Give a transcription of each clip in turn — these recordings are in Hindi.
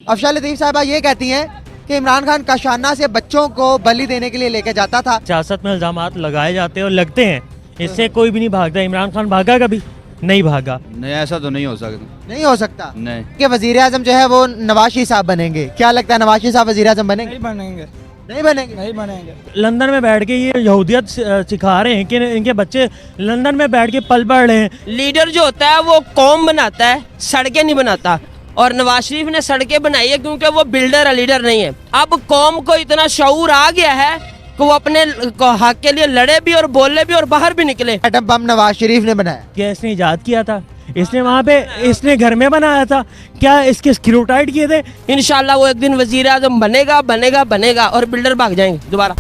अफशा लतीफ़ साहिबा ये कहती हैं कि इमरान खान काशाना से बच्चों को बलि देने के लिए लेके जाता था। सियासत में इल्जामात लगाए जाते हैं और लगते हैं, इससे कोई भी नहीं भागता। इमरान खान भागा कभी नहीं भागा। नहीं, ऐसा तो नहीं हो सकता। नहीं हो सकता नहीं, कि वजीर आजम जो है वो नवाज शरीफ साहब बनेंगे। क्या लगता है नवाज शरीफ साहब वजीर आजम बनेंगे? नहीं बनेंगे, नहीं बनेंगे। नहीं बनेंगे। लंदन में बैठ के ये यहूदियत सिखा रहे हैं कि इनके बच्चे लंदन में बैठ के पल बढ़ रहे हैं। लीडर जो होता है वो कौम बनाता है, सड़कें नहीं बनाता। और नवाज शरीफ ने सड़कें बनाई है क्योंकि वो बिल्डर है, लीडर नहीं है। अब कौम को इतना शऊर आ गया है कि वो अपने हक के लिए लड़े भी और बोले भी और बाहर भी निकले। एटम बम नवाज शरीफ ने बनाया। क्या इसने इजाद किया था? इसने वहाँ पे इसने घर में बनाया था? क्या इसके स्क्रू टाइट किए थे? इंशाल्लाह वो एक दिन वजीर आजम बनेगा बनेगा बनेगा और बिल्डर भाग जाएंगे दोबारा।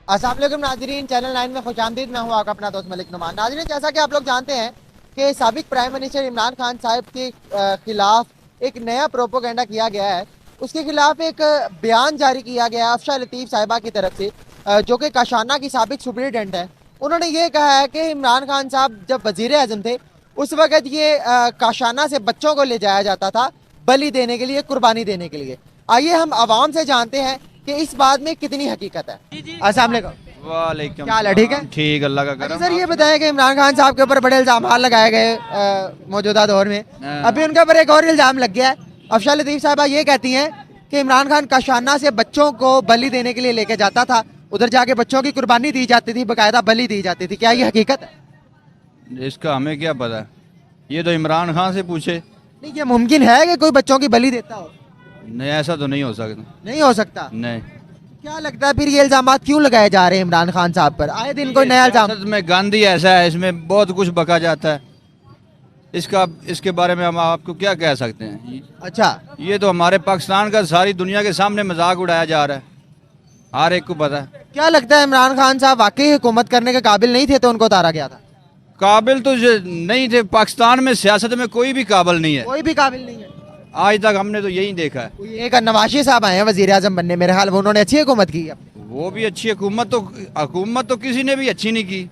अस्सलाम वालेकुम नाज़रीन, चैनल 9 में खुशामदीद। मैं हूँ आपका अपना दोस्त मलिक नुमान। नाज़रीन, जैसा कि आप लोग जानते हैं कि साबिक प्राइम मिनिस्टर इमरान खान साहब के खिलाफ एक नया प्रोपोगेंडा किया गया है। उसके खिलाफ एक बयान जारी किया गया अफशा लतीफ़ साहिबा की तरफ से, जो कि काशाना की साबिक सुपरिटेंडेंट है। उन्होंने ये कहा है कि इमरान खान साहब जब वज़ीर आज़म थे उस वक़्त ये काशाना से बच्चों को ले जाया जाता था बलि देने के लिए, कुर्बानी देने के लिए। आइए हम आवाम से जानते हैं कि इस बात में कितनी हकीकत है। अस्सलाम वालेकुम। वालेकुम। क्या हाल है? ठीक है? ठीक, अल्लाह का अच्छा करम। सर, ये बताएं कि इमरान खान साहब के ऊपर बड़े इल्जाम लगाए गए मौजूदा दौर में। अभी उनके ऊपर एक और इल्जाम लग गया है। अफशा लतीफ़ साहिबा ये कहती हैं कि इमरान खान काशाना से बच्चों को बलि देने के लिए लेके जाता था, उधर जाके बच्चों की कुर्बानी दी जाती थी, बाकायदा बलि दी जाती थी। क्या ये हकीकत है? इसका हमें क्या पता है, ये तो इमरान खान से पूछे। नहीं, ये मुमकिन है कि कोई बच्चों की बलि देता हो? नहीं, ऐसा तो नहीं हो सकता। नहीं हो सकता। नहीं, क्या लगता है फिर ये इल्जाम क्यों लगाए जा रहे हैं इमरान खान साहब पर? आए दिन कोई नया इल्जाम। सियासत में गांधी ऐसा है, इसमें बहुत कुछ बका जाता है। इसके बारे में हम आपको क्या कह सकते हैं। अच्छा, ये तो हमारे पाकिस्तान का सारी दुनिया के सामने मजाक उड़ाया जा रहा है, हर एक को पता है। क्या लगता है इमरान खान साहब वाकई हुकूमत करने के काबिल नहीं थे तो उनको उतारा गया था? काबिल तो नहीं थे। पाकिस्तान में सियासत में कोई भी काबिल नहीं है, कोई भी काबिल नहीं है। आज तक हमने तो यही देखा है। एक नवाज शरीफ साहब आए हैं वजीर आजम बनने, मेरे ख्याल में उन्होंने अच्छी हुकूमत की है। वो भी अच्छी हुकूमत तो किसी ने भी अच्छी नहीं की।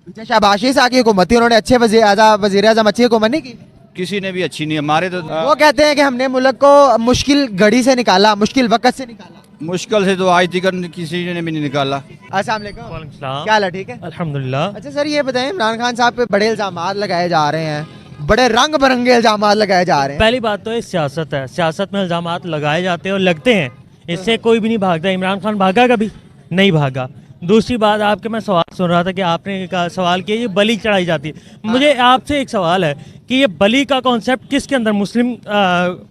पीछे शहबाज शरीफ साहब की हुकूमत थी, उन्होंने अच्छे वजीर आजम अच्छी हुकूमत नहीं की। किसी ने भी अच्छी नहीं। हमारे तो वो कहते हैं कि हमने मुल्क को मुश्किल घड़ी से निकाला, मुश्किल वक्त से निकाला। मुश्किल से तो आज तक किसी ने भी नहीं निकाला। अस्सलाम वालेकुम। वालेकुम सलाम। क्या हाल है? ठीक है, अल्हम्दुलिल्लाह। अच्छा सर, ये बताएं इमरान खान साहब पे बड़े इल्जाम लगाए जा रहे हैं, बड़े रंग बिरंगे इल्जाम लगाए जा रहे हैं। पहली बात तो ये सियासत है, सियासत में इल्जामात लगाए जाते हैं और लगते हैं, इससे कोई भी नहीं भागता। इमरान खान भागा कभी नहीं भागा। दूसरी बात, आपके मैं सवाल सुन रहा था कि आपने सवाल किया ये बलि चढ़ाई जाती है। मुझे आपसे एक सवाल है कि ये बलि का कॉन्सेप्ट किसके अंदर, मुस्लिम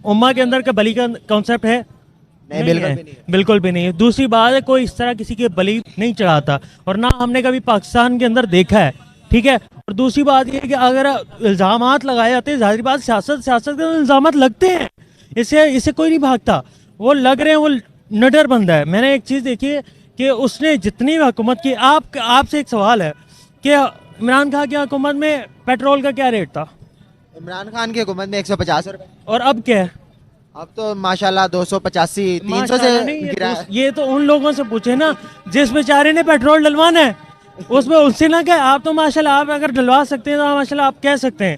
उम्मा के अंदर का बलि का कॉन्सेप्ट है? नहीं, बिल्कुल भी नहीं है। दूसरी बात है, कोई इस तरह किसी के बलि नहीं चढ़ाता और ना हमने कभी पाकिस्तान के अंदर देखा है, ठीक है। और दूसरी बात ये है कि अगर इल्ज़ामात लगाए जाते हैं, जाहिर बात सियासत के इल्ज़ामात लगते हैं, इससे कोई नहीं भागता। वो लग रहे हैं, वो नडर बंदा है। मैंने एक चीज़ देखी है कि उसने जितनी भी हुकूमत की, आपसे एक सवाल है कि इमरान खान की हुकूमत में पेट्रोल का क्या रेट था? इमरान खान की हुकूमत में 150 रुपए, और अब क्या है? अब तो माशाल्लाह 285 300 से गिरा है। ये तो उन लोगों से पूछे ना जिस बेचारे ने पेट्रोल डलवाना है, उसमें उनसे ना कहे। आप तो माशाल्लाह, आप अगर डलवा सकते हैं तो माशाल्लाह आप कह सकते हैं।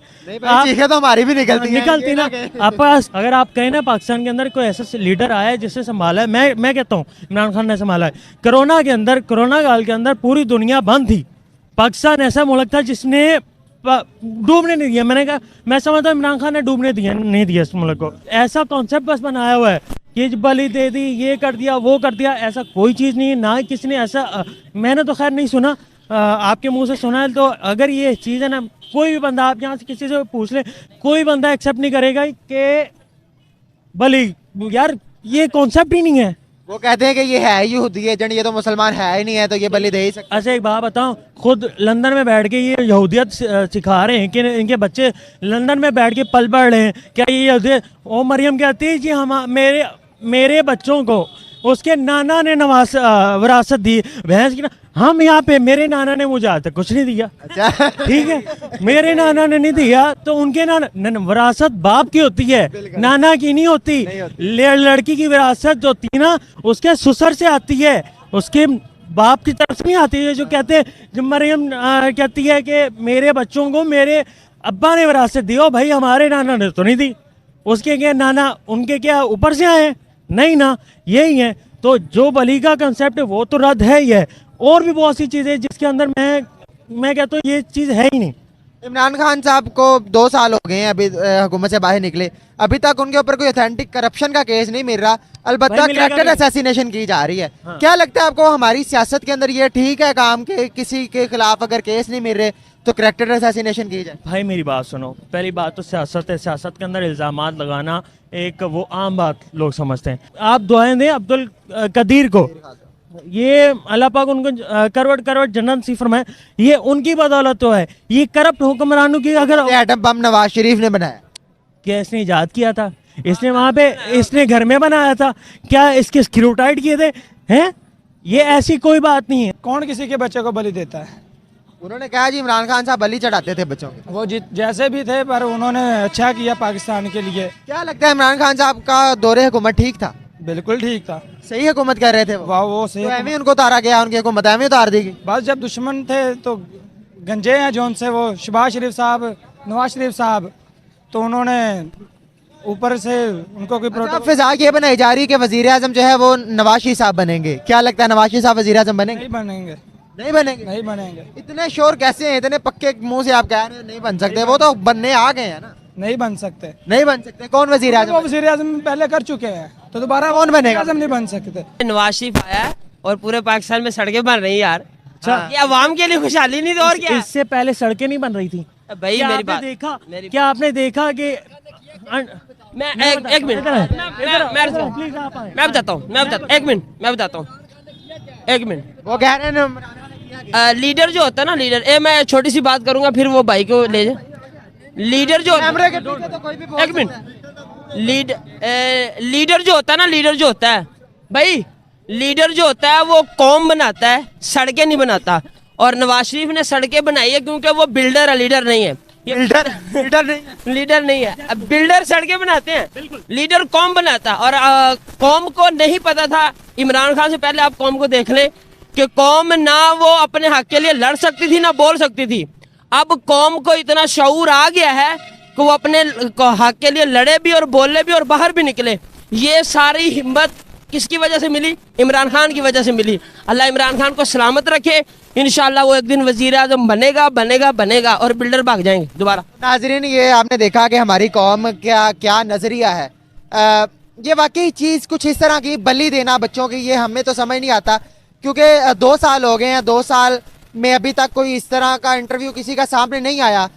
चीखें तो हमारी भी निकलती ना। आप पास अगर आप कहें ना पाकिस्तान के अंदर कोई ऐसा लीडर आया है जिससे संभाला है, मैं कहता हूँ इमरान खान ने संभाला है। कोरोना काल के अंदर पूरी दुनिया बंद थी, पाकिस्तान ऐसा मुल्क था जिसने डूबने नहीं दिया। मैंने कहा, मैं समझता हूँ इमरान खान ने डूबने नहीं दिया इस मुल्क को। ऐसा कॉन्सेप्ट बस बनाया हुआ है कि बलि दे दी, ये कर दिया, वो कर दिया। ऐसा कोई चीज़ नहीं है, ना किसी ने ऐसा, मैंने तो खैर नहीं सुना, आपके मुंह से सुना है। तो अगर ये चीज़ है ना, कोई भी बंदा, आप यहाँ से किसी से पूछ ले, कोई बंदा एक्सेप्ट नहीं करेगा कि बलि, यार ये कॉन्सेप्ट ही नहीं है। वो कहते हैं कि ये है यहूदी एजेंट, ये तो मुसलमान है ही नहीं है, तो ये बलि दे ही सकते। अच्छा एक बात बताऊं, खुद लंदन में बैठ के ये यहूदियत सिखा रहे हैं कि इनके बच्चे लंदन में बैठ के पल बढ़ रहे हैं। क्या ये यहूदियत? ओ मरियम कहती है कि हम मेरे बच्चों को उसके नाना ने विरासत दी, भैंस की ना। हम यहाँ पे, मेरे नाना ने मुझे आज तक कुछ नहीं दिया। अच्छा ठीक है, मेरे नाना ने नहीं दिया, तो उनके नाना, विरासत बाप की होती है, नाना की नहीं होती। लड़की की विरासत जो होती है ना, उसके ससुर से आती है, उसके बाप की तरफ से नहीं आती है। जो कहते हैं, जब मरियम कहती है कि मेरे बच्चों को मेरे अब्बा ने विरासत दी, ओ भाई हमारे नाना ने तो नहीं दी, उसके क्या नाना उनके क्या ऊपर से आए हैं? नहीं ना, यही है। तो जो बली का कंसेप्ट है वो तो रद्द है ही है, और भी बहुत सी चीज़ें जिसके अंदर मैं कहता हूँ ये चीज़ है ही नहीं। इमरान खान साहब को 2 साल हो गए हैं अभी हुकूमत से बाहर निकले, अभी तक उनके ऊपर कोई ऑथेंटिक करप्शन का केस नहीं मिल रहा, अलबत्ता भाई मिलेगा कैरेक्टर नहीं। असैसिनेशन की जा रही है। हाँ। क्या लगता है आपको हमारी सियासत के अंदर ये ठीक है काम के किसी के खिलाफ अगर केस नहीं मिल रहे तो कैरेक्टर असैसिनेशन की जाए? भाई मेरी बात सुनो, पहली बात तो सियासत है, सियासत के अंदर इल्ज़ामात लगाना एक वो आम बात लोग समझते हैं। आप दुआएं दें अब्दुल कदीर को, ये अल्लाह पाक उनको करवट करवट जन्नत नसीब फरमाए, ये उनकी बदौलत तो है। ये करप्ट हुक्मरानों की अगर एटम बम नवाज शरीफ ने बनाया, क्या इसने ईजाद किया था? इसने वहाँ पे इसने घर में बनाया था? क्या इसके स्क्रू टाइट किए थे? हैं? ये ऐसी कोई बात नहीं है। कौन किसी के बच्चे को बलि देता है? उन्होंने कहा जी इमरान खान साहब बलि चढ़ाते थे बच्चों के। वो जैसे भी थे, पर उन्होंने अच्छा किया पाकिस्तान के लिए। क्या लगता है इमरान खान साहब का दौरे हुकूमत ठीक था? बिल्कुल ठीक था, सही हुकूमत कर रहे थे वो? वाह वो सही। तो एवं ही उनको उतारा गया, उनकी हुकूमत एवं ही उतार दी गई। बस जब दुश्मन थे तो गंजे हैं जो उनसे, वो शहबाज शरीफ साहब, नवाज शरीफ साहब, तो उन्होंने ऊपर से उनको कोई अच्छा, प्रोटोकॉल फिजा ये बनाई जा रही है कि वजीर आजम जो है वो नवाज शरीफ साहब बनेंगे। क्या लगता है नवाज शरीफ साहब वजीर आजम बनेंगे? नहीं बनेंगे, नहीं बनेंगे। नहीं बनेंगे, इतने शोर कैसे हैं, इतने पक्के मुंह से आप कह रहे हैं नहीं बन सकते? वो तो बनने आ गए हैं ना। नहीं बन सकते। नहीं बन सकते। कौन वजीर वो आजम? वज़ीर आज़म पहले कर चुके हैं, तो दोबारा कौन बनेगा? आज़म नहीं बन सकते। नवाज शरीफ आया है और पूरे पाकिस्तान में सड़कें बन रही हैं यार। अच्छा। ये अवाम के लिए खुशहाली नहीं, तो और क्या? इससे पहले सड़कें नहीं बन रही थी भाई क्या मेरी आपने बात देखा? मेरी क्या आपने देखा कि मैं एक मिनट मैं बताता हूँ, एक मिनट मैं बताता हूँ, एक मिनट। वो कह रहे हैं लीडर जो होता है ना, लीडर, मैं छोटी सी बात करूंगा फिर वो भाई को ले जाए। लीडर जो कैमरे के पीछे तो कोई भी बोल एक सकता है। मिनट, लीडर जो होता है ना, लीडर जो होता है भाई, लीडर जो होता है वो कौम बनाता है, सड़कें नहीं बनाता। और नवाज शरीफ ने सड़कें बनाई है क्योंकि वो बिल्डर है, लीडर नहीं है। लीडर नहीं। लीडर नहीं है। अब बिल्डर सड़कें बनाते हैं, लीडर कौम बनाता है। और कौम को नहीं पता था, इमरान खान से पहले आप कौम को देख लें कि कौम ना वो अपने हक के लिए लड़ सकती थी ना बोल सकती थी। अब कौम को इतना शऊर आ गया है कि वो अपने हक के लिए लड़े भी और बोले भी और बाहर भी निकले। ये सारी हिम्मत किसकी वजह से मिली? इमरान खान की वजह से मिली। अल्लाह इमरान खान को सलामत रखे, इंशाल्लाह वो एक दिन वजीर आजम बनेगा बनेगा बनेगा और बिल्डर भाग जाएंगे दोबारा। नाजरीन, ये आपने देखा कि हमारी कौम क्या क्या नजरिया है। ये वाकई चीज़ कुछ इस तरह की, बलि देना बच्चों की, ये हमें तो समझ नहीं आता क्योंकि 2 साल हो गए हैं, 2 साल में अभी तक कोई इस तरह का इंटरव्यू किसी का सामने नहीं आया।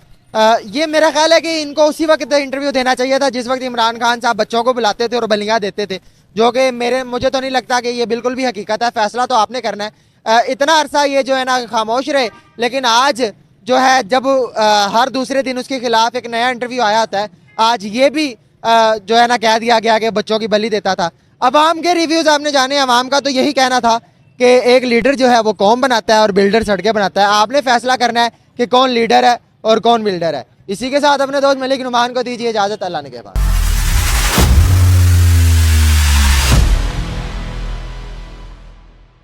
ये मेरा ख्याल है कि इनको उसी वक्त इंटरव्यू देना चाहिए था जिस वक्त इमरान खान साहब बच्चों को बुलाते थे और बलियाँ देते थे, जो कि मुझे तो नहीं लगता कि ये बिल्कुल भी हकीकत है। फैसला तो आपने करना है। इतना अरसा ये जो है ना खामोश रहे, लेकिन आज जो है जब हर दूसरे दिन उसके खिलाफ एक नया इंटरव्यू आया होता है, आज ये भी जो है ना कह दिया गया कि बच्चों की बलि देता था। अवाम के रिव्यूज़ आपने जाने, अवाम का तो यही कहना था कि एक लीडर जो है वो कौम बनाता है और बिल्डर सड़कें बनाता है। आपने फैसला करना है कि कौन लीडर है और कौन बिल्डर है। इसी के साथ अपने दोस्त मलिक नुमान को दीजिए इजाज़त, अल्लाह ने के बाद।